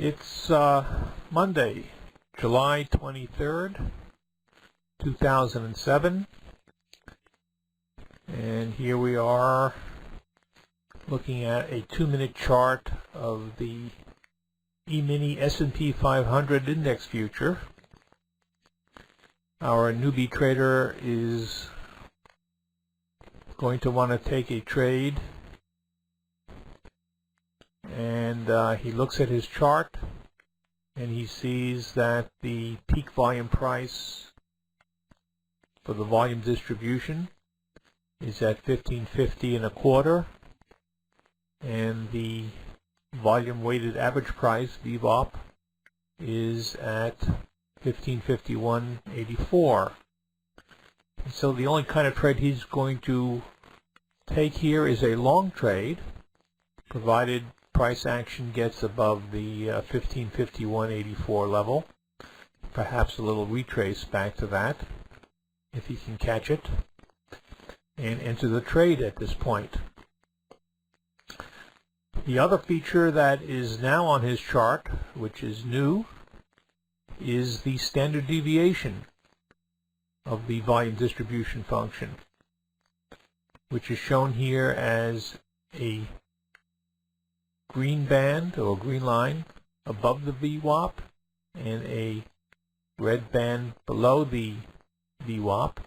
It's Monday, July 23rd, 2007, and here we are looking at a 2-minute chart of the E-mini S&P 500 index future. Our newbie trader is going to want to take a trade, and he looks at his chart and he sees that the peak volume price for the volume distribution is at 1550 and a quarter, and the volume weighted average price, VWAP, is at 1551.84. So the only kind of trade he's going to take here is a long trade, provided price action gets above the 1551.84 level, perhaps a little retrace back to that if he can catch it, and enter the trade at this point. The other feature that is now on his chart, which is new, is the standard deviation of the volume distribution function, which is shown here as a green band or green line above the VWAP and a red band below the VWAP,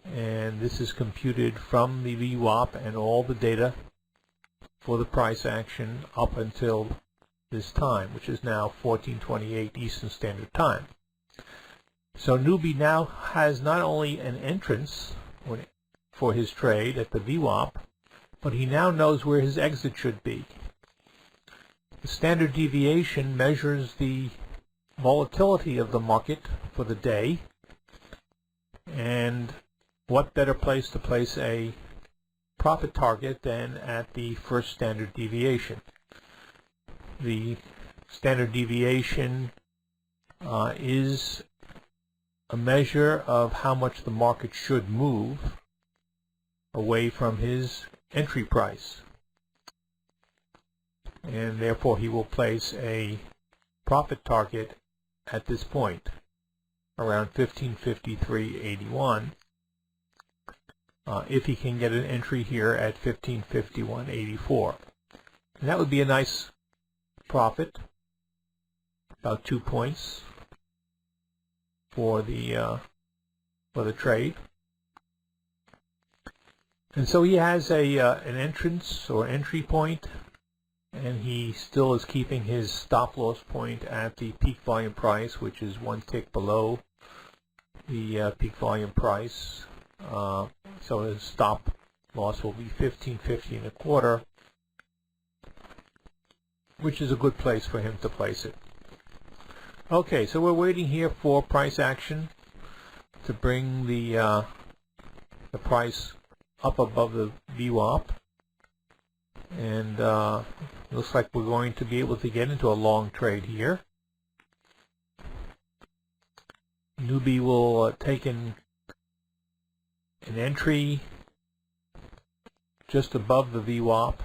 and this is computed from the VWAP and all the data for the price action up until this time, which is now 14:28 Eastern Standard Time. So newbie now has not only an entrance for his trade at the VWAP, but he now knows where his exit should be. The standard deviation measures the volatility of the market for the day, and what better place to place a profit target than at the first standard deviation. The standard deviation is a measure of how much the market should move away from his entry price, and therefore he will place a profit target at this point around 1553.81 if he can get an entry here at 1551.84, and that would be a nice profit, about 2 points for the trade. And so he has an entrance or entry point, and he still is keeping his stop loss point at the peak volume price, which is one tick below the peak volume price. So his stop loss will be 1550 and a quarter, which is a good place for him to place it. Okay, so we're waiting here for price action to bring the price up above the VWAP, and looks like we're going to be able to get into a long trade here. Newbie will take an entry just above the VWAP,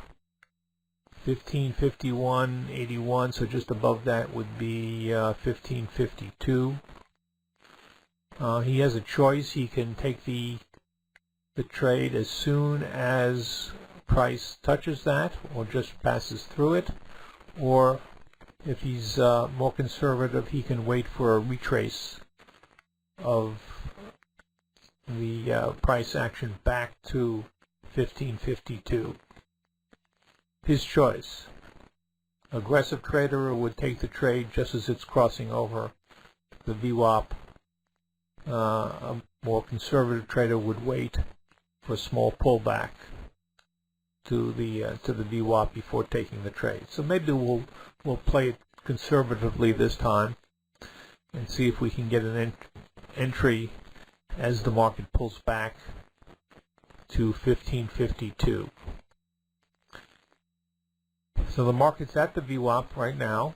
1551.81, so just above that would be 1552. He has a choice. He can take the trade as soon as price touches that, or just passes through it, or if he's more conservative, he can wait for a retrace of the price action back to 1552. His choice. Aggressive trader would take the trade just as it's crossing over the VWAP. A more conservative trader would wait for a small pullback to the VWAP before taking the trade. So maybe we'll play it conservatively this time and see if we can get an entry as the market pulls back to 1552. So the market's at the VWAP right now,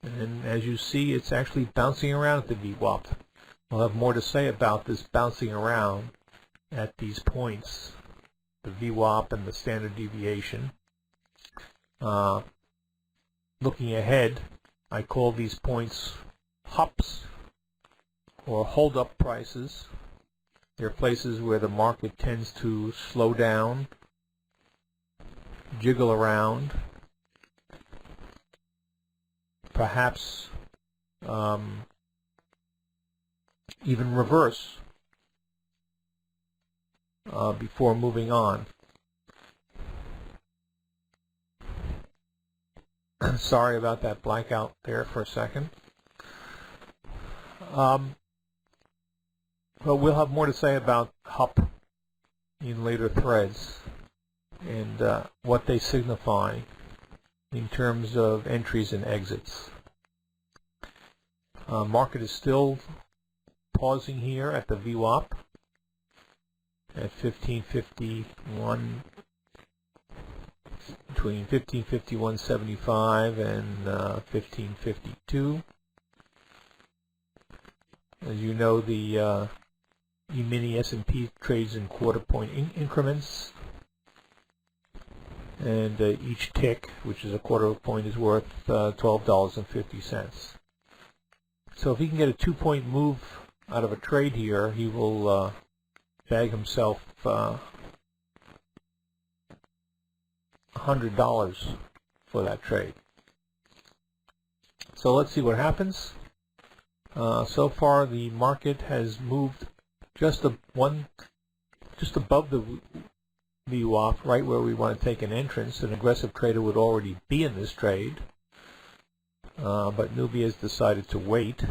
and as you see, it's actually bouncing around at the VWAP. We'll have more to say about this bouncing around at these points, the VWAP and the standard deviation. looking ahead, I call these points HUPs, or hold-up prices. They're places where the market tends to slow down, jiggle around, perhaps even reverse before moving on. Sorry about that blackout there for a second. But we'll have more to say about HUP in later threads and what they signify in terms of entries and exits. Market is still pausing here at the VWAP at 1551, between 1551.75 and 1552. As you know, the E-mini S&P trades in quarter-point increments, and each tick, which is a quarter of a point, is worth $12.50. So if he can get a 2-point move out of a trade here, he will bag himself $100 for that trade. So let's see what happens. So far, the market has moved just above the VWAP, right where we want to take an entrance. An aggressive trader would already be in this trade, but newbie has decided to wait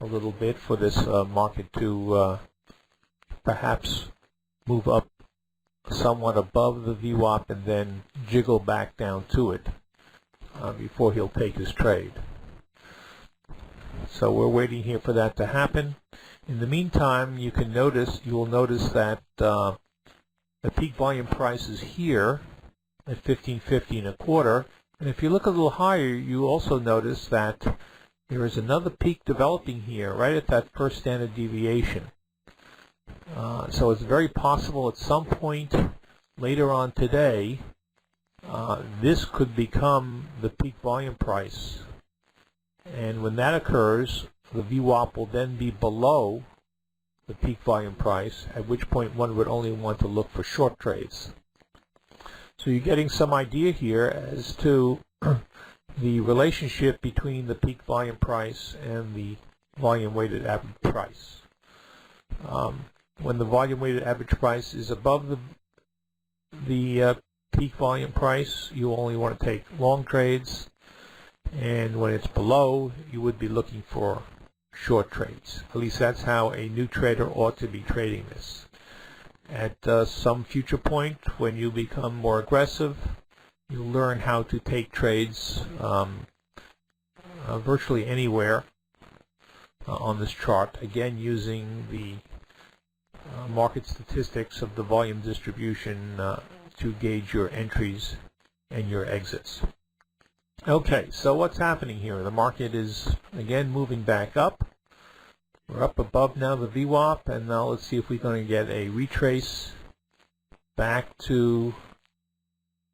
a little bit for this market to perhaps move up somewhat above the VWAP and then jiggle back down to it before he'll take his trade. So we're waiting here for that to happen. In the meantime, you will notice that the peak volume price is here at 1550.25, and if you look a little higher, you also notice that there is another peak developing here right at that first standard deviation. So it's very possible at some point later on today this could become the peak volume price, and when that occurs, the VWAP will then be below the peak volume price, at which point one would only want to look for short trades. So you're getting some idea here as to the relationship between the peak volume price and the volume weighted average price. When the volume weighted average price is above the peak volume price, you only want to take long trades, and when it's below, you would be looking for short trades. At least that's how a new trader ought to be trading this. At some future point, when you become more aggressive, you'll learn how to take trades virtually anywhere on this chart, again using the market statistics of the volume distribution to gauge your entries and your exits. Okay, so what's happening here? The market is again moving back up. We're up above now the VWAP, and now let's see if we're going to get a retrace back to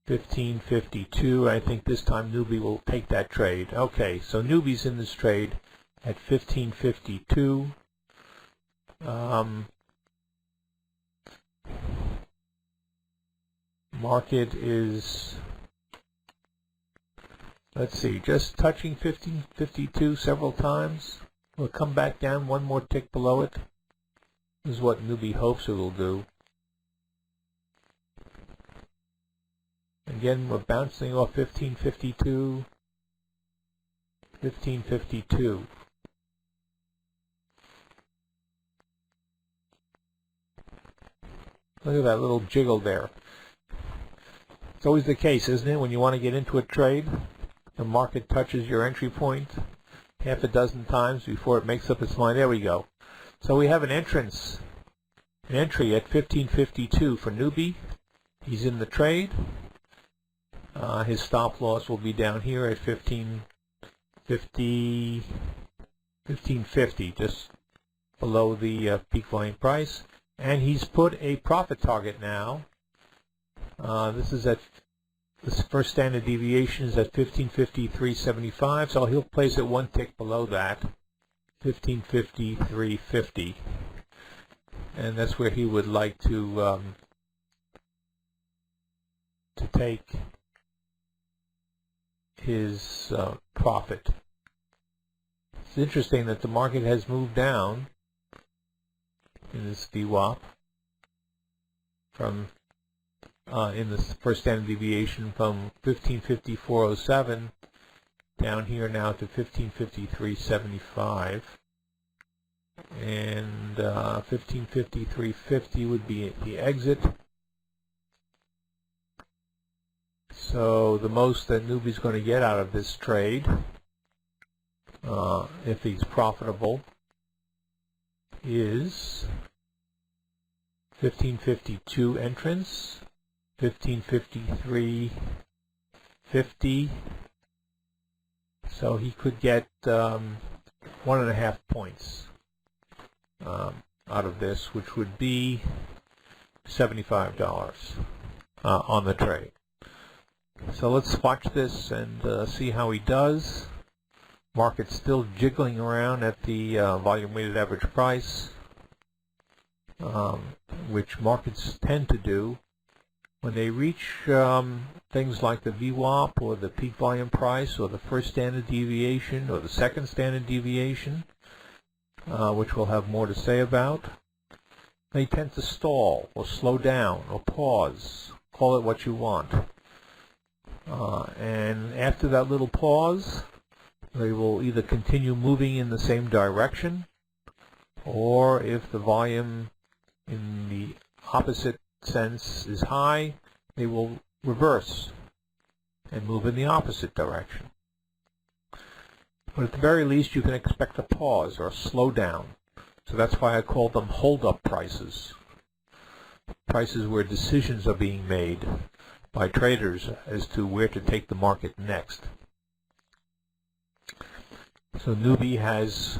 1552. I think this time newbie will take that trade. Okay, so newbie's in this trade at 1552. Market is, let's see, just touching 1552 several times. We'll come back down one more tick below it. This is what newbie hopes it will do. Again, we're bouncing off 1552, 1552. Look at that little jiggle there. It's always the case, isn't it? When you want to get into a trade, the market touches your entry point half a dozen times before it makes up its mind. There we go. So we have an entry at 1552 for newbie. He's in the trade. His stop loss will be down here at 1550, just below the peak volume price. And he's put a profit target now. This is at This first standard deviation is at 1553.75, so he'll place it one tick below that, 1553.50, and that's where he would like to take his profit. It's interesting that the market has moved down in this VWAP from in the first standard deviation from 1554.07 down here now to 1553.75, and 1553.50 would be the exit. So the most that Newbie's going to get out of this trade, if he's profitable, is 1552 entrance, 1553.50. So he could get 1.5 points out of this, which would be $75 on the trade. So let's watch this and see how he does. Market's still jiggling around at the volume weighted average price, which markets tend to do when they reach things like the VWAP or the peak volume price or the first standard deviation or the second standard deviation, which we'll have more to say about. They tend to stall or slow down or pause. Call it what you want. And after that little pause, they will either continue moving in the same direction, or if the volume in the opposite sense is high, they will reverse and move in the opposite direction. But at the very least, you can expect a pause or a slowdown. So that's why I call them hold-up prices. Prices where decisions are being made by traders as to where to take the market next. So Newbie has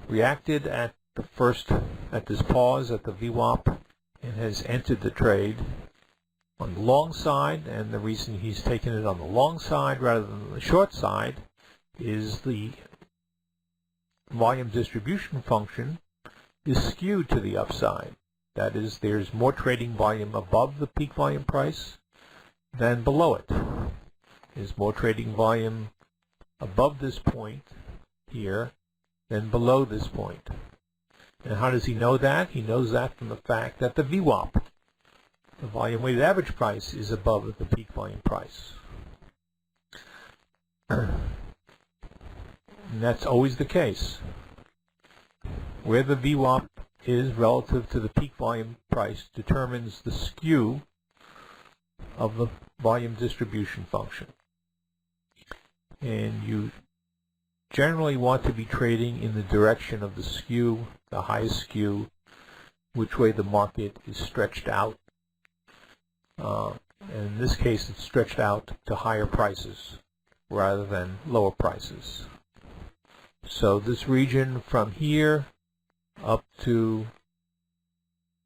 reacted at this pause at the VWAP and has entered the trade on the long side, and the reason he's taken it on the long side rather than the short side is the volume distribution function is skewed to the upside. That is, there's more trading volume above the peak volume price than below it. There's more trading volume above this point here than below this point. And how does he know that? He knows that from the fact that the VWAP, the volume weighted average price, is above the peak volume price. And that's always the case. Where the VWAP is relative to the peak volume price determines the skew of the volume distribution function. And you generally want to be trading in the direction of the skew, the highest skew, which way the market is stretched out. And in this case, it's stretched out to higher prices rather than lower prices. So this region from here up to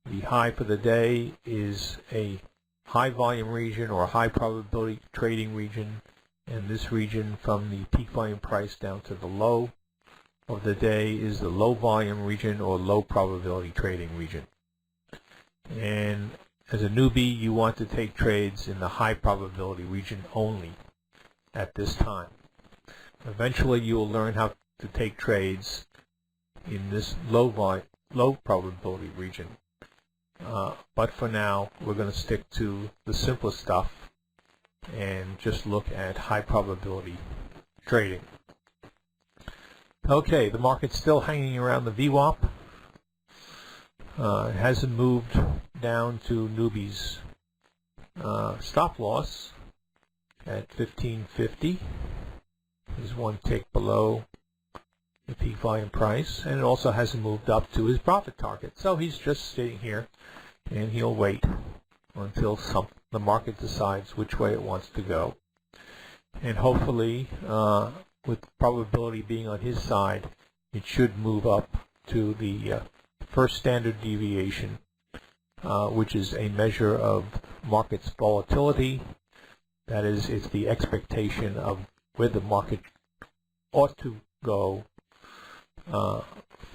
the high for the day is a high volume region or a high probability trading region, and this region from the peak volume price down to the low of the day is the low volume region or low probability trading region. And as a newbie, you want to take trades in the high probability region only at this time. Eventually you will learn how to take trades in this low probability region. But for now, we're going to stick to the simplest stuff and just look at high probability trading. Okay, the market's still hanging around the VWAP. It hasn't moved down to newbie's stop loss at 1550. Is one tick below the peak volume price, and it also hasn't moved up to his profit target. So he's just sitting here, and he'll wait until the market decides which way it wants to go. And hopefully, with probability being on his side, it should move up to the first standard deviation, which is a measure of market's volatility, That is, it's the expectation of where the market ought to go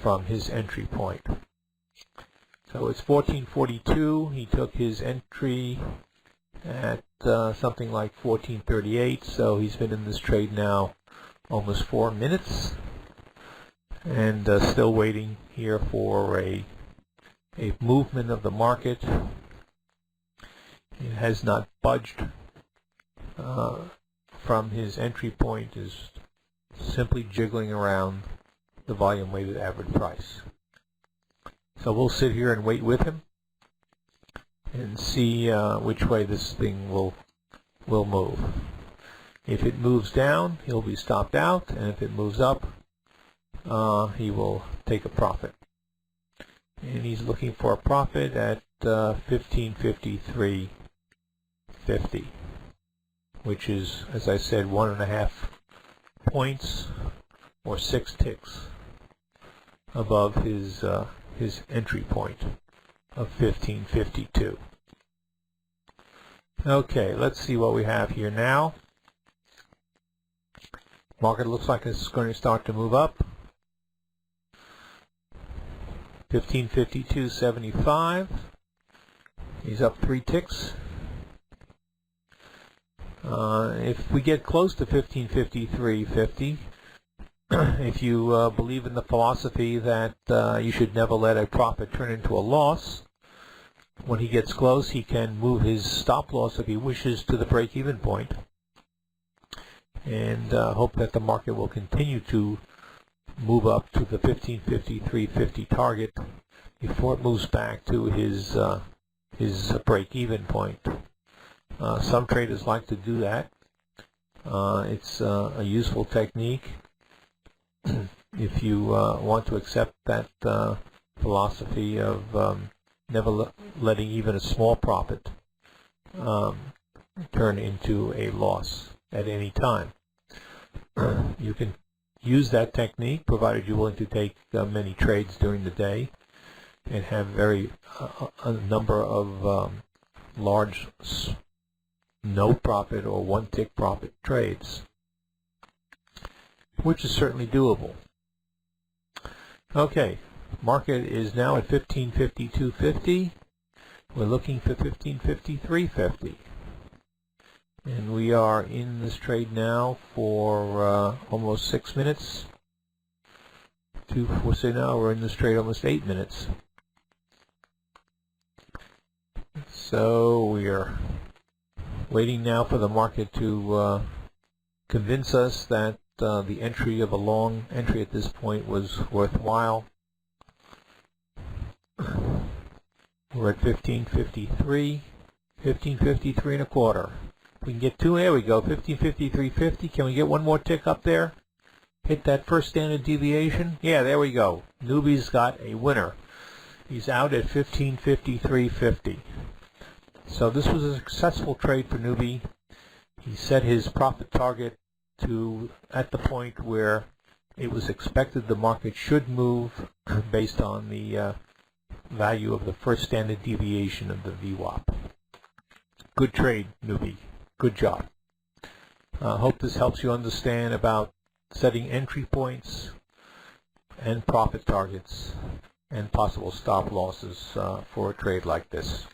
from his entry point. So it's 1442. He took his entry at something like 1438. So he's been in this trade now almost 4 minutes, and still waiting here for a movement of the market. It has not budged from his entry point, is simply jiggling around the volume weighted average price. So we'll sit here and wait with him and see which way this thing will move. If it moves down, he'll be stopped out, and if it moves up, he will take a profit. And he's looking for a profit at 1553.50, which is, as I said, 1.5 points or 6 ticks above his entry point of 1552. Okay, let's see what we have here now. Market looks like it's going to start to move up. 1552.75. He's up 3 ticks. If we get close to 1553.50, if you believe in the philosophy that you should never let a profit turn into a loss, when he gets close, he can move his stop loss if he wishes to the break-even point, and hope that the market will continue to move up to the 1553.50 target before it moves back to his break-even point. Some traders like to do that. It's a useful technique if you want to accept that philosophy of never letting even a small profit turn into a loss at any time. You can use that technique provided you're willing to take many trades during the day and have a number of large no profit or 1 tick profit trades, which is certainly doable. Okay, market is now at 1552.50. We're looking for 1553.50. And we are in this trade now for almost 6 minutes. We'll say now we're in this trade almost 8 minutes. So we are waiting now for the market to convince us that the entry of a long entry at this point was worthwhile. We're at 1553, 1553.25. We can get 2, there we go, 1553.50. Can we get 1 more tick up there? Hit that first standard deviation? Yeah, there we go. Newbie's got a winner. He's out at 1553.50. So this was a successful trade for Newbie. He set his profit target to at the point where it was expected the market should move based on the value of the first standard deviation of the VWAP. Good trade, Newbie. Good job. Hope this helps you understand about setting entry points and profit targets and possible stop losses for a trade like this.